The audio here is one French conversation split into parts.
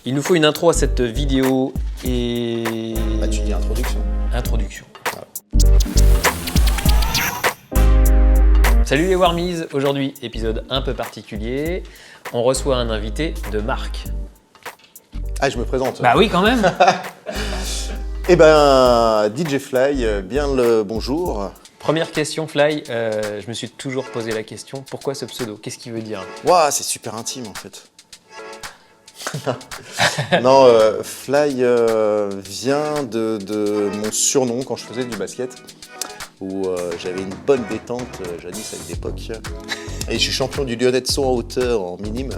Il nous faut une intro à cette vidéo et... Bah, tu dis introduction. Introduction. Voilà. Salut les Warmies, aujourd'hui épisode un peu particulier. On reçoit un invité de marque. Ah, je me présente. Bah oui, quand même. Eh ben, DJ Fly, bien le bonjour. Première question, Fly. Je me suis toujours posé la question, pourquoi ce pseudo? Qu'est-ce qu'il veut dire? Waouh, c'est super intime en fait. Non, Fly vient de mon surnom quand je faisais du basket, où j'avais une bonne détente jadis à l'époque. Et je suis champion du Lyonnais de saut en hauteur en minime.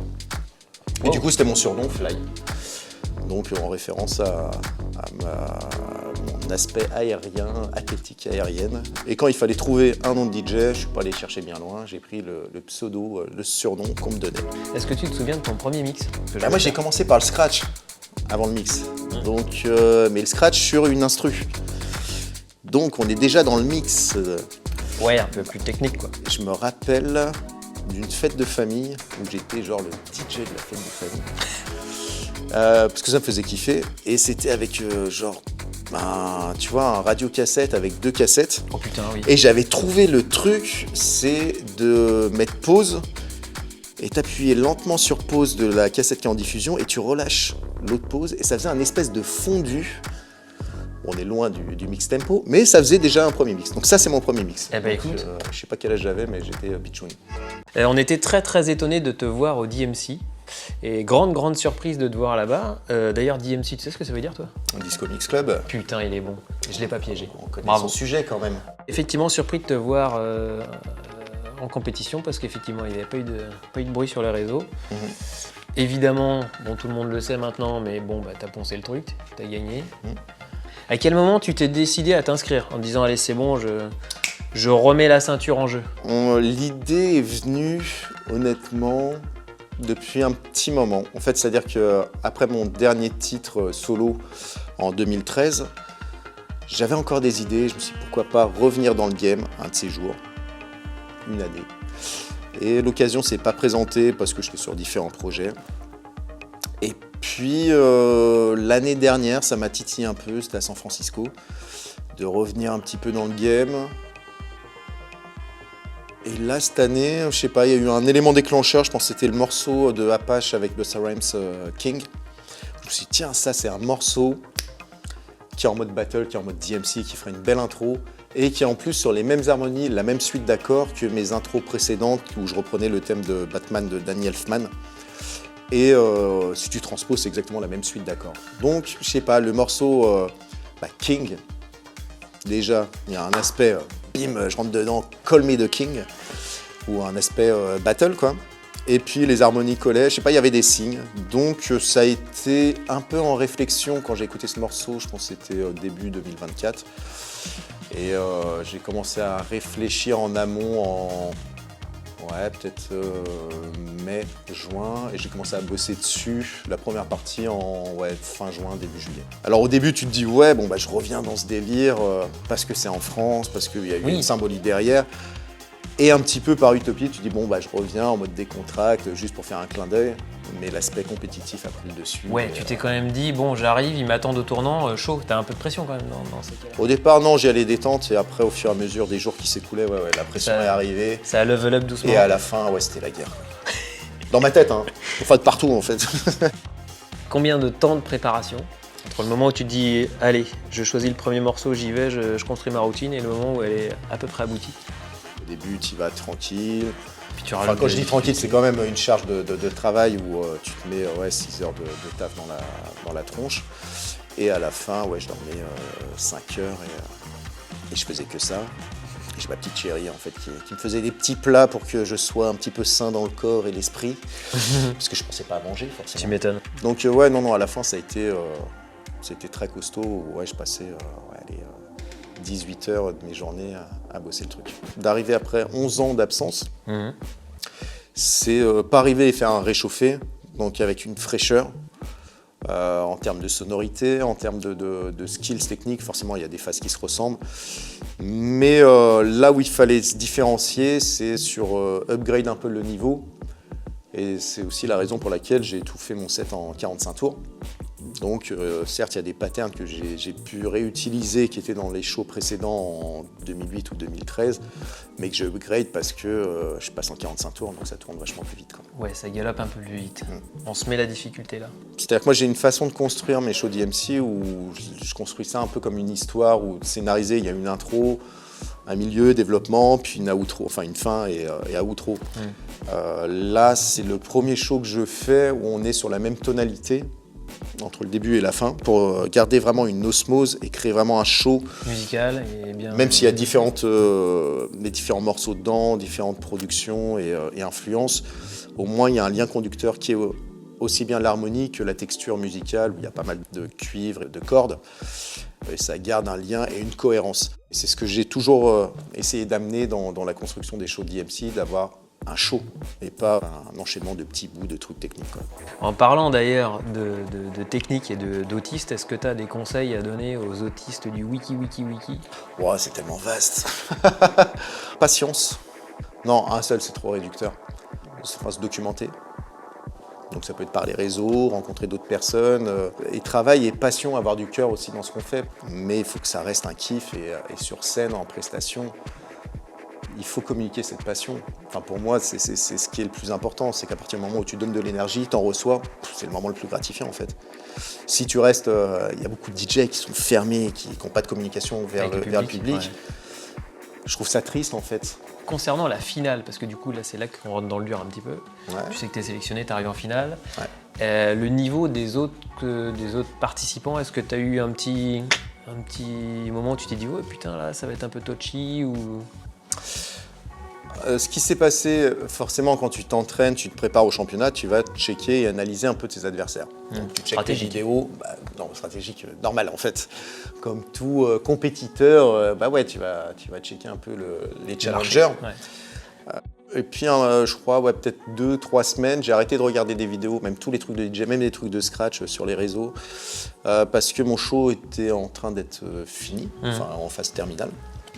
Et du coup, c'était mon surnom, Fly. Donc en référence à mon aspect aérien, athlétique aérienne. Et quand il fallait trouver un nom de DJ, je ne suis pas allé chercher bien loin, j'ai pris le pseudo, le surnom qu'on me donnait. Est-ce que tu te souviens de ton premier mix? Moi j'ai commencé par le scratch avant le mix. Donc, mais le scratch sur une instru. Donc on est déjà dans le mix. Ouais, un peu plus technique quoi. Je me rappelle d'une fête de famille où j'étais genre le DJ de la fête de famille. Parce que ça me faisait kiffer. Et c'était avec tu vois, un radio-cassette avec 2 cassettes. Oh putain, oui. Et j'avais trouvé le truc, c'est de mettre pause et t'appuyer lentement sur pause de la cassette qui est en diffusion et tu relâches l'autre pause et ça faisait un espèce de fondu. On est loin du mix tempo, mais ça faisait déjà un premier mix. Donc ça, c'est mon premier mix. Eh ben écoute. Je sais pas quel âge j'avais, mais j'étais pitchouine. On était très étonnés de te voir au DMC. Et grande surprise de te voir là-bas. D'ailleurs, DMC, tu sais ce que ça veut dire, toi? Un Disco Mix Club. Putain, il est bon. Je l'ai pas piégé. On connaît Bravo. son sujet quand même. Effectivement, surpris de te voir en compétition parce qu'effectivement, il n'y avait pas eu de bruit sur les réseaux. Évidemment, bon, tout le monde le sait maintenant, mais bon, bah, t'as poncé le truc, t'as gagné. À quel moment tu t'es décidé à t'inscrire en disant, allez, c'est bon, je remets la ceinture en jeu? L'idée est venue, honnêtement, depuis un petit moment. En fait, c'est-à-dire qu'après mon dernier titre solo en 2013, j'avais encore des idées. Je me suis dit, pourquoi pas revenir dans le game un de ces jours, une année. Et l'occasion ne s'est pas présentée parce que j'étais sur différents projets. Et puis, l'année dernière, ça m'a titillé un peu, c'était à San Francisco, de revenir un petit peu dans le game. Et là, cette année, je sais pas, il y a eu un élément déclencheur, je pense que c'était le morceau de Apache avec Busta Rhymes King. Je me suis dit, tiens, ça c'est un morceau qui est en mode battle, qui est en mode DMC, qui ferait une belle intro et qui est en plus sur les mêmes harmonies, la même suite d'accords que mes intros précédentes où je reprenais le thème de Batman de Danny Elfman. Et si tu transposes, c'est exactement la même suite d'accords. Donc, je sais pas, le morceau King, déjà, il y a un aspect, bim, je rentre dedans, Call Me the King, ou un aspect battle, quoi. Et puis les harmonies collaient, je sais pas, il y avait des signes. Donc ça a été un peu en réflexion quand j'ai écouté ce morceau, je pense que c'était début 2024. Et j'ai commencé à réfléchir en amont en peut-être mai, juin, et j'ai commencé à bosser dessus, la première partie en fin juin, début juillet. Alors au début tu te dis je reviens dans ce délire parce que c'est en France, parce qu'il y a eu une symbolique derrière. Et un petit peu par utopie, tu dis je reviens en mode décontracte, juste pour faire un clin d'œil, mais l'aspect compétitif a pris le dessus. Ouais, tu t'es quand même dit, bon, j'arrive, ils m'attendent au tournant, chaud. T'as un peu de pression quand même dans ces cas-là. Au départ, non, j'y allais détente, et après, au fur et à mesure des jours qui s'écoulaient, la pression est arrivée. Ça a level up doucement. Et à la fin, c'était la guerre. Dans ma tête, hein. Enfin, de partout, en fait. Combien de temps de préparation entre le moment où tu te dis, allez, je choisis le premier morceau, j'y vais, je construis ma routine, et le moment où elle est à peu près aboutie? Au début, tu y vas tranquille. Puis quand je dis tranquille, c'est quand même une charge de travail où tu te mets 6 heures de taf dans la tronche. Et à la fin, je dormais 5 heures et je faisais que ça. Et j'ai ma petite chérie en fait qui me faisait des petits plats pour que je sois un petit peu sain dans le corps et l'esprit. Parce que je pensais pas à manger forcément. Tu m'étonnes. Donc non, à la fin ça a été c'était très costaud. Je passais 18 heures de mes journées à bosser le truc. D'arriver après 11 ans d'absence, c'est pas arriver et faire un réchauffé, donc avec une fraîcheur en termes de sonorité, en termes de skills techniques. Forcément, il y a des phases qui se ressemblent. Mais là où il fallait se différencier, c'est sur upgrade un peu le niveau Et c'est aussi la raison pour laquelle j'ai tout fait mon set en 45 tours. Donc certes, il y a des patterns que j'ai pu réutiliser qui étaient dans les shows précédents en 2008 ou 2013, mais que je upgrade parce que je passe en 45 tours, donc ça tourne vachement plus vite, quoi. Ouais, ça galope un peu plus vite. On se met la difficulté là. C'est-à-dire que moi j'ai une façon de construire mes shows DMC où je construis ça un peu comme une histoire où scénarisé, il y a une intro, un milieu, développement, puis une outro, enfin une fin et outro. Là, c'est le premier show que je fais où on est sur la même tonalité entre le début et la fin pour garder vraiment une osmose et créer vraiment un show musical et bien. Même s'il y a les différents morceaux dedans, différentes productions et influences, au moins il y a un lien conducteur qui est aussi bien l'harmonie que la texture musicale où il y a pas mal de cuivre et de cordes. Et ça garde un lien et une cohérence. Et c'est ce que j'ai toujours essayé d'amener dans la construction des shows d'EMC, d'avoir un show et pas un enchaînement de petits bouts de trucs techniques, quoi. En parlant d'ailleurs de technique et d'autistes, est-ce que tu as des conseils à donner aux autistes du wiki? Ouais, c'est tellement vaste. Patience. Non, un seul, c'est trop réducteur. Enfin, se documenter. Donc ça peut être par les réseaux, rencontrer d'autres personnes. Et travail et passion, avoir du cœur aussi dans ce qu'on fait. Mais il faut que ça reste un kiff et sur scène, en prestation, il faut communiquer cette passion. Enfin, pour moi, c'est ce qui est le plus important. C'est qu'à partir du moment où tu donnes de l'énergie, tu en reçois, c'est le moment le plus gratifiant en fait. Si tu restes, il y a beaucoup de DJ qui sont fermés, qui n'ont pas de communication vers le public. Ouais. Je trouve ça triste en fait. Concernant la finale, parce que du coup là c'est là qu'on rentre dans le dur un petit peu. Ouais. Tu sais que tu es sélectionné, tu arrives en finale. Ouais. Le niveau des autres participants, est-ce que tu as eu un petit moment où tu t'es dit oh putain là ça va être un peu touchy ou... Ce qui s'est passé, forcément, quand tu t'entraînes, tu te prépares au championnat, tu vas checker et analyser un peu tes adversaires. Donc, tu checkes tes vidéos, stratégique, normal en fait. Comme tout compétiteur, tu vas checker un peu les challengers. Ouais. Et puis, je crois, peut-être 2-3 semaines, j'ai arrêté de regarder des vidéos, même tous les trucs de DJ, même des trucs de scratch sur les réseaux, parce que mon show était en train d'être fini, en phase terminale.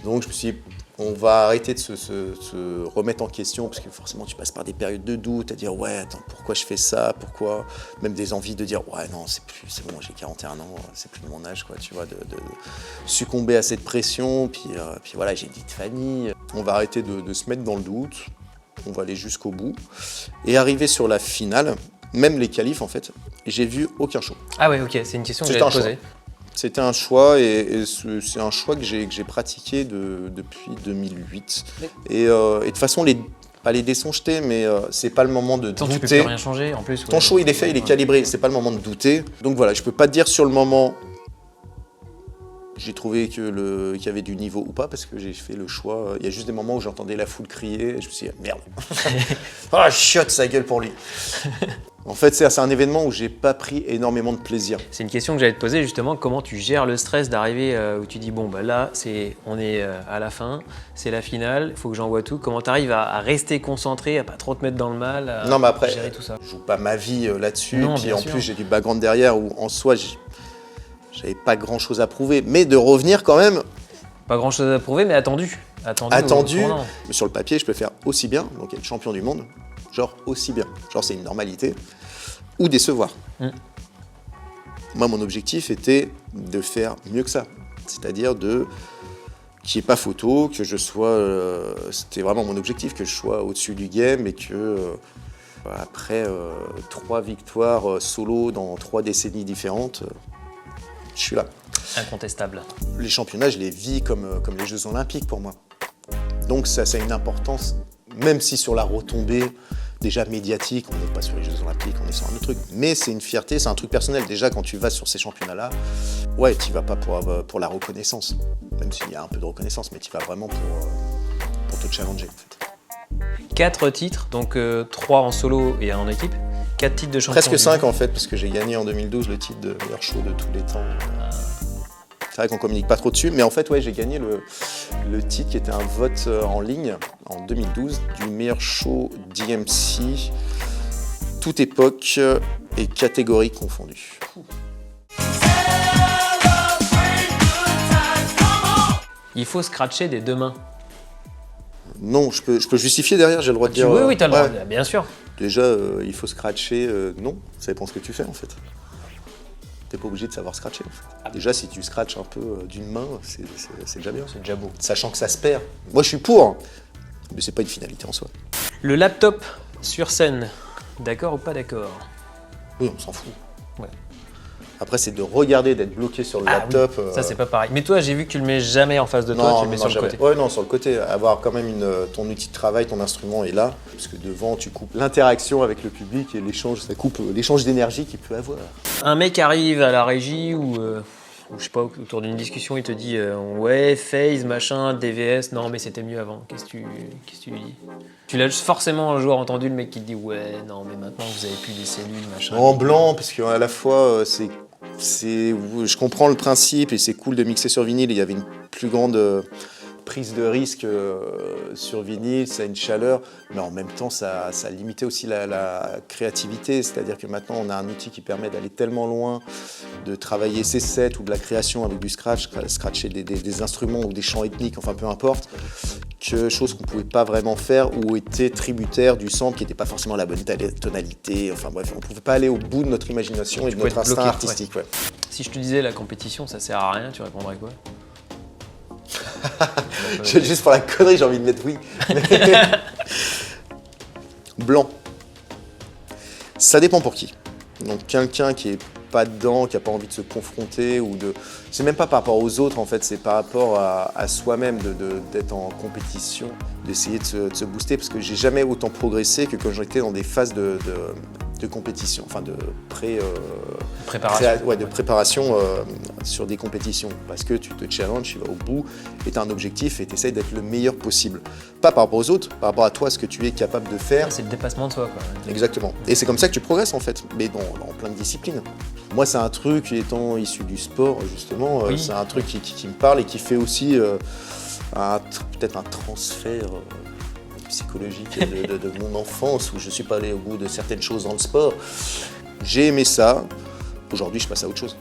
Donc, je me suis dit, on va arrêter de se remettre en question parce que forcément tu passes par des périodes de doute, à dire ouais attends pourquoi je fais ça, pourquoi, même des envies de dire ouais non c'est bon j'ai 41 ans, c'est plus de mon âge quoi, tu vois, de succomber à cette pression, puis voilà j'ai une vie de famille. On va arrêter de se mettre dans le doute, on va aller jusqu'au bout et arriver sur la finale, même les qualifs en fait, j'ai vu aucun show. Ah ouais ok, c'est une question que j'allais te poser. C'était un choix et c'est un choix que j'ai pratiqué depuis 2008. Et de toute façon, pas les dés sont jetés, mais c'est pas le moment de douter. Tu peux plus rien changer en plus. Ton show il est fait, il est calibré, c'est pas le moment de douter. Donc voilà, je peux pas te dire sur le moment j'ai trouvé qu'il y avait du niveau ou pas parce que j'ai fait le choix. Il y a juste des moments où j'entendais la foule crier et je me suis dit merde. Ah chiotte sa gueule pour lui. En fait, c'est un événement où j'ai pas pris énormément de plaisir. C'est une question que j'allais te poser justement, comment tu gères le stress d'arriver où tu dis bon bah là on est à la fin, c'est la finale, il faut que j'envoie tout. Comment tu arrives à rester concentré, à pas trop te mettre dans le mal, à gérer tout ça? Je joue pas ma vie là-dessus, puis en plus j'ai du background derrière où en soi j'avais pas grand chose à prouver, mais de revenir quand même. Pas grand chose à prouver, mais attendu. Mais sur le papier, je peux faire aussi bien, donc être champion du monde. Genre aussi bien, genre c'est une normalité, ou décevoir. Moi, mon objectif était de faire mieux que ça, c'est-à-dire qu'il n'y ait pas photo, que je sois, c'était vraiment mon objectif, que je sois au-dessus du game et que après 3 victoires solo dans 3 décennies différentes, je suis là. Incontestable. Les championnats, je les vis comme les Jeux Olympiques pour moi. Donc ça a une importance, même si sur la retombée, déjà médiatique, on n'est pas sur les Jeux Olympiques, on est sur un autre truc. Mais c'est une fierté, c'est un truc personnel. Déjà, quand tu vas sur ces championnats-là, ouais, tu vas pas pour la reconnaissance. Même s'il y a un peu de reconnaissance, mais tu vas vraiment pour te challenger. En fait. 4 titres, donc 3 en solo et 1 en équipe. 4 titres de champion. Presque 5 en fait, parce que j'ai gagné en 2012 le titre de meilleur show de tous les temps. C'est vrai qu'on communique pas trop dessus, mais en fait, ouais, j'ai gagné le titre qui était un vote en ligne en 2012 du meilleur show DMC, toute époque et catégorie confondue. Il faut scratcher des 2 mains. Non, je peux justifier derrière, j'ai le droit de dire. Oui, tu as le droit, bien sûr. Déjà, il faut scratcher. Non, ça dépend ce que tu fais en fait. T'es pas obligé de savoir scratcher en fait. Déjà, si tu scratches un peu d'une main, c'est déjà bien. C'est déjà beau. Sachant que ça se perd. Moi, je suis pour, mais c'est pas une finalité en soi. Le laptop sur scène, d'accord ou pas d'accord? Oui, on s'en fout. Ouais. Après, c'est de regarder, d'être bloqué sur le laptop. Oui. Ça, c'est pas pareil. Mais toi, j'ai vu que tu le mets jamais en face de toi, tu le mets sur le côté. Ouais, non, sur le côté. Avoir quand même ton outil de travail, ton instrument est là. Parce que devant, tu coupes l'interaction avec le public et l'échange, ça coupe l'échange d'énergie qu'il peut avoir. Un mec arrive à la régie ou je sais pas, autour d'une discussion, il te dit ouais, phase, machin, DVS, non, mais c'était mieux avant. Qu'est-ce que tu lui dis? Tu l'as forcément un jour entendu, le mec qui te dit ouais, non, mais maintenant vous avez plus des cellules, machin. En blanc, parce qu'à la fois, je comprends le principe et c'est cool de mixer sur vinyle. Il y avait une plus grande prise de risque sur vinyle, ça a une chaleur, mais en même temps, ça limitait aussi la créativité. C'est-à-dire que maintenant, on a un outil qui permet d'aller tellement loin, de travailler ses sets ou de la création avec du scratch, scratcher des instruments ou des chants ethniques, enfin peu importe, que chose qu'on ne pouvait pas vraiment faire ou était tributaire du sample qui n'était pas forcément la bonne tonalité. Enfin bref, on ne pouvait pas aller au bout de notre imagination et de notre instinct artistique. Ouais. Si je te disais la compétition, ça sert à rien, tu répondrais quoi? Juste pour la connerie, j'ai envie de mettre oui. Blanc. Ça dépend pour qui. Donc quelqu'un qui est pas dedans, qui n'a pas envie de se confronter ou de. C'est même pas par rapport aux autres en fait, c'est par rapport à soi-même d'être en compétition, d'essayer de se booster parce que j'ai jamais autant progressé que quand j'étais dans des phases de compétition, enfin de préparation sur des compétitions parce que tu te challenges, tu vas au bout et tu as un objectif et tu essayes d'être le meilleur possible. Pas par rapport aux autres, par rapport à toi, ce que tu es capable de faire. C'est le dépassement de soi, quoi. Exactement. Et c'est comme ça que tu progresses en fait, mais dans plein de disciplines. Moi, c'est un truc, étant issu du sport, justement, oui. C'est un truc qui me parle et qui fait aussi peut-être un transfert psychologique de mon enfance où je suis pas allé au bout de certaines choses dans le sport. J'ai aimé ça. Aujourd'hui, je passe à autre chose.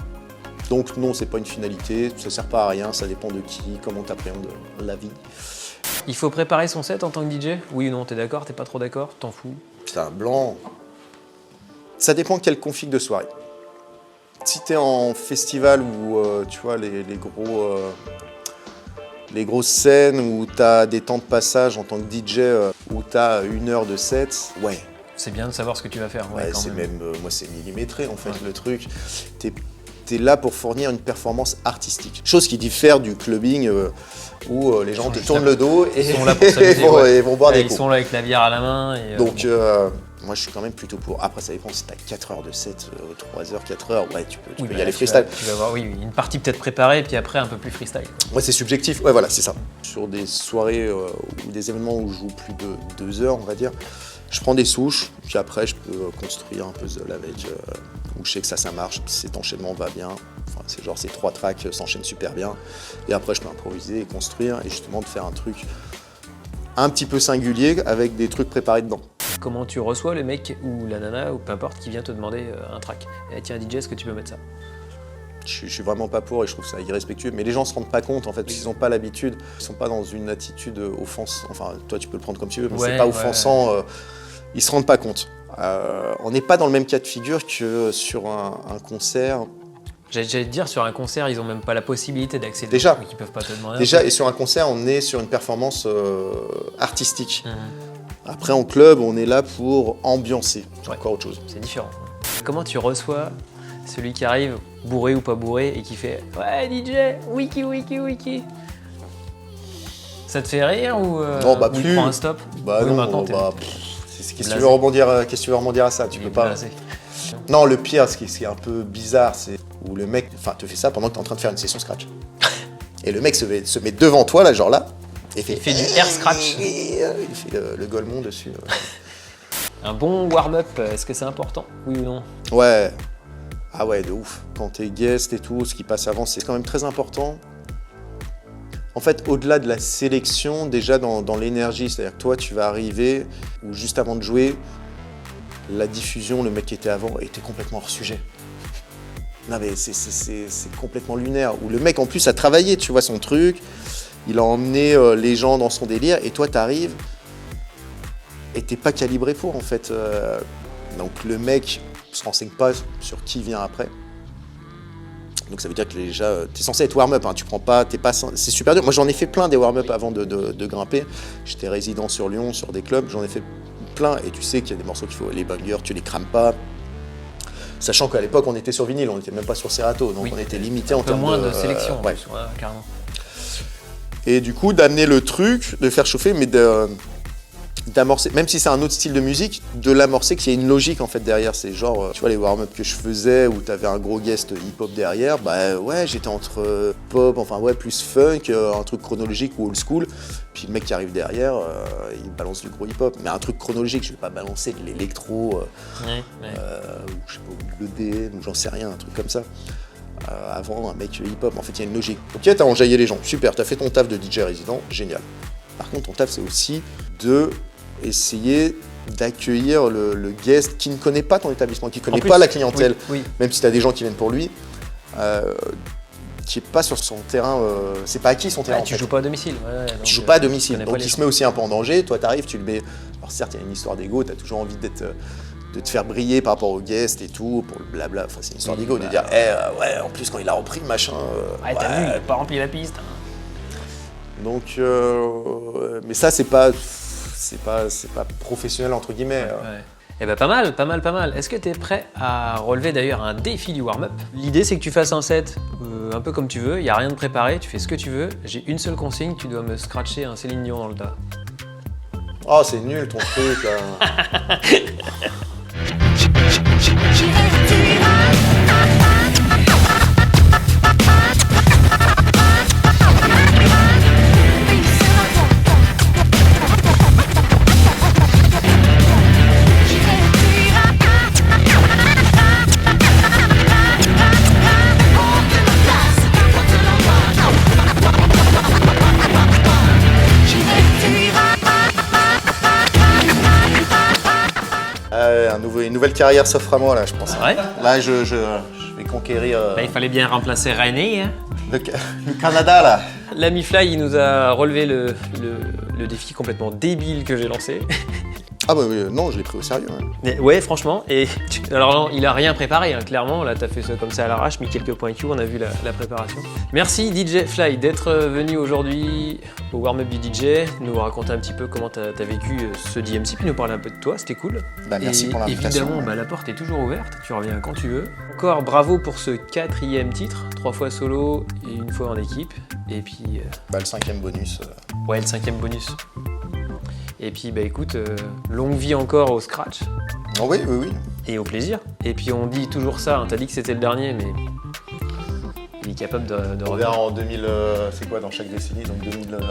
Donc non, c'est pas une finalité, ça sert pas à rien, ça dépend de qui, comment tu appréhendes la vie. Il faut préparer son set en tant que DJ? Oui ou non, t'es d'accord? T'es pas trop d'accord? T'en fous? Putain, blanc. Ça dépend de quelle config de soirée. Si t'es en festival où tu vois les grosses scènes où t'as des temps de passage en tant que DJ où t'as 1 heure de set, ouais. C'est bien de savoir ce que tu vas faire. Ouais, c'est même moi c'est millimétré en fait le truc. T'es là pour fournir une performance artistique. Chose qui diffère du clubbing où les gens te tournent le dos et ils sont là pour s'amuser, et vont boire des coups. Ils sont là avec la bière à la main. Donc moi je suis quand même plutôt pour. Après ça dépend si t'as 4 heures de set, 3 heures, 4 heures, ouais tu peux y aller freestyle. Tu vas voir, oui, une partie peut-être préparée et puis après un peu plus freestyle. Ouais c'est subjectif, ouais voilà c'est ça. Sur des soirées ou des événements où je joue plus de 2 heures on va dire, je prends des souches, puis après je peux construire un puzzle avec, où je sais que ça marche, cet enchaînement va bien, enfin, c'est genre ces 3 tracks s'enchaînent super bien, et après je peux improviser et construire, et justement de faire un truc un petit peu singulier avec des trucs préparés dedans. Comment tu reçois le mec ou la nana, ou peu importe, qui vient te demander un track? Eh, tiens DJ, est-ce que tu peux mettre ça? Je suis vraiment pas pour et je trouve ça irrespectueux, mais les gens se rendent pas compte en fait, parce qu'ils n'ont pas l'habitude, ils sont pas dans une attitude offense, enfin toi tu peux le prendre comme tu veux, mais c'est pas offensant, ils se rendent pas compte. On n'est pas dans le même cas de figure que sur un concert. J'allais te dire, sur un concert, ils ont même pas la possibilité d'accéder. Déjà, donc ils peuvent pas te demander. Déjà, et sur un concert, on est sur une performance artistique. Après, en club, on est là pour ambiancer. C'est encore autre chose. C'est différent. Comment tu reçois celui qui arrive, bourré ou pas bourré, et qui fait « Ouais, DJ, wiki, wiki, wiki ». Ça te fait rire ou plus. il prend un stop? Bah oui, non, qu'est-ce que tu veux rebondir à ça? Tu peux pas. Non, le pire, ce qui est un peu bizarre, c'est où le mec te fait ça pendant que tu es en train de faire une session scratch. Et le mec se met devant toi, là, genre là, et il fait du air scratch. Il fait le golemon dessus. Un bon warm-up, est-ce que c'est important? Oui ou non? Ouais. Ah ouais, de ouf. Quand t'es guest et tout, ce qui passe avant, c'est quand même très important. En fait, au-delà de la sélection, déjà dans l'énergie, c'est-à-dire que toi, tu vas arriver, ou juste avant de jouer, la diffusion, le mec qui était avant, était complètement hors sujet. Non mais c'est complètement lunaire. Où le mec, en plus, a travaillé, tu vois, son truc, il a emmené les gens dans son délire, et toi, t'arrives, était pas calibré pour en fait. Donc le mec se renseigne pas sur qui vient après. Donc ça veut dire que déjà, t'es censé être warm-up, hein, tu prends pas, c'est super dur. Moi j'en ai fait plein des warm-up avant de grimper. J'étais résident sur Lyon, sur des clubs, j'en ai fait plein et tu sais qu'il y a des morceaux qu'il faut, les bangers, tu les crames pas. Sachant qu'à l'époque on était sur vinyle, on n'était même pas sur Serato, donc on était limité en termes moins de sélection, ouais. Ouais, carrément. Et du coup d'amener le truc, de faire chauffer, mais d'amorcer, même si c'est un autre style de musique, de l'amorcer, qu'il y ait une logique en fait derrière. C'est genre, tu vois les warm-up que je faisais où t'avais un gros guest hip-hop derrière, bah ouais j'étais entre pop, enfin ouais plus funk, un truc chronologique ou old school, puis le mec qui arrive derrière, il balance du gros hip-hop, mais un truc chronologique, je vais pas balancer de l'électro, ou je sais pas, ou de l'EDM, ou j'en sais rien, un truc comme ça. Avant un mec hip-hop, en fait il y a une logique. Ok, t'as enjaillé les gens, super, t'as fait ton taf de DJ résident, génial. Par contre ton taf c'est aussi de essayer d'accueillir le guest qui ne connaît pas ton établissement, qui ne connaît pas la clientèle, oui. Même si tu as des gens qui viennent pour lui, qui n'est pas sur son terrain, c'est pas acquis son terrain. Tu joues pas à domicile. Tu joues pas à domicile, donc il se met aussi un peu en danger, toi tu arrives, tu le mets. Alors certes, il y a une histoire d'ego, tu as toujours envie de te faire briller par rapport au guest et tout, pour le blabla, enfin c'est une histoire d'ego, de dire ouais, en plus quand il a repris, machin. T'as vu, il a pas rempli la piste. Donc, mais ça c'est pas professionnel entre guillemets. Ouais. Eh ben pas mal. Est-ce que tu es prêt à relever d'ailleurs un défi du warm-up? L'idée c'est que tu fasses un set un peu comme tu veux, il n'y a rien de préparé, tu fais ce que tu veux. J'ai une seule consigne, tu dois me scratcher un Céline Dion dans le tas. Oh c'est nul ton truc là. Une nouvelle carrière s'offre à moi là, je pense. Ouais. Là, je vais conquérir. Là, il fallait bien remplacer René. Hein. Le Canada là. L'ami Fly, il nous a relevé le défi complètement débile que j'ai lancé. Ah bah oui, non, je l'ai pris au sérieux. Ouais, franchement. Alors non, il a rien préparé, hein, clairement. Là, t'as fait ça comme ça à l'arrache, mis quelques points Q, on a vu la préparation. Merci DJ Fly d'être venu aujourd'hui au warm-up du DJ, nous raconter un petit peu comment t'as vécu ce DMC, puis nous parler un peu de toi, c'était cool. Bah, merci pour l'invitation. Évidemment, la porte est toujours ouverte, tu reviens quand tu veux. Encore bravo pour ce 4e titre, 3 fois solo et 1 fois en équipe. Et puis... le 5e bonus. Ouais, le 5e bonus. Et puis écoute, longue vie encore au scratch. Oh oui. Et au plaisir. Et puis on dit toujours ça, hein, t'as dit que c'était le dernier, mais il est capable de On verra en 2000, c'est quoi dans chaque décennie, donc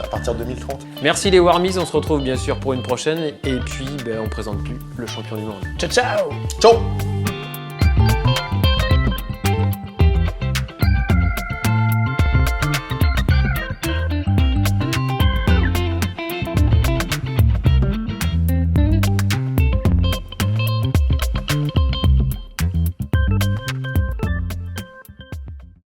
à partir de 2030. Merci les Warmies, on se retrouve bien sûr pour une prochaine. Et puis on présente plus le champion du monde. Ciao ciao. Ciao.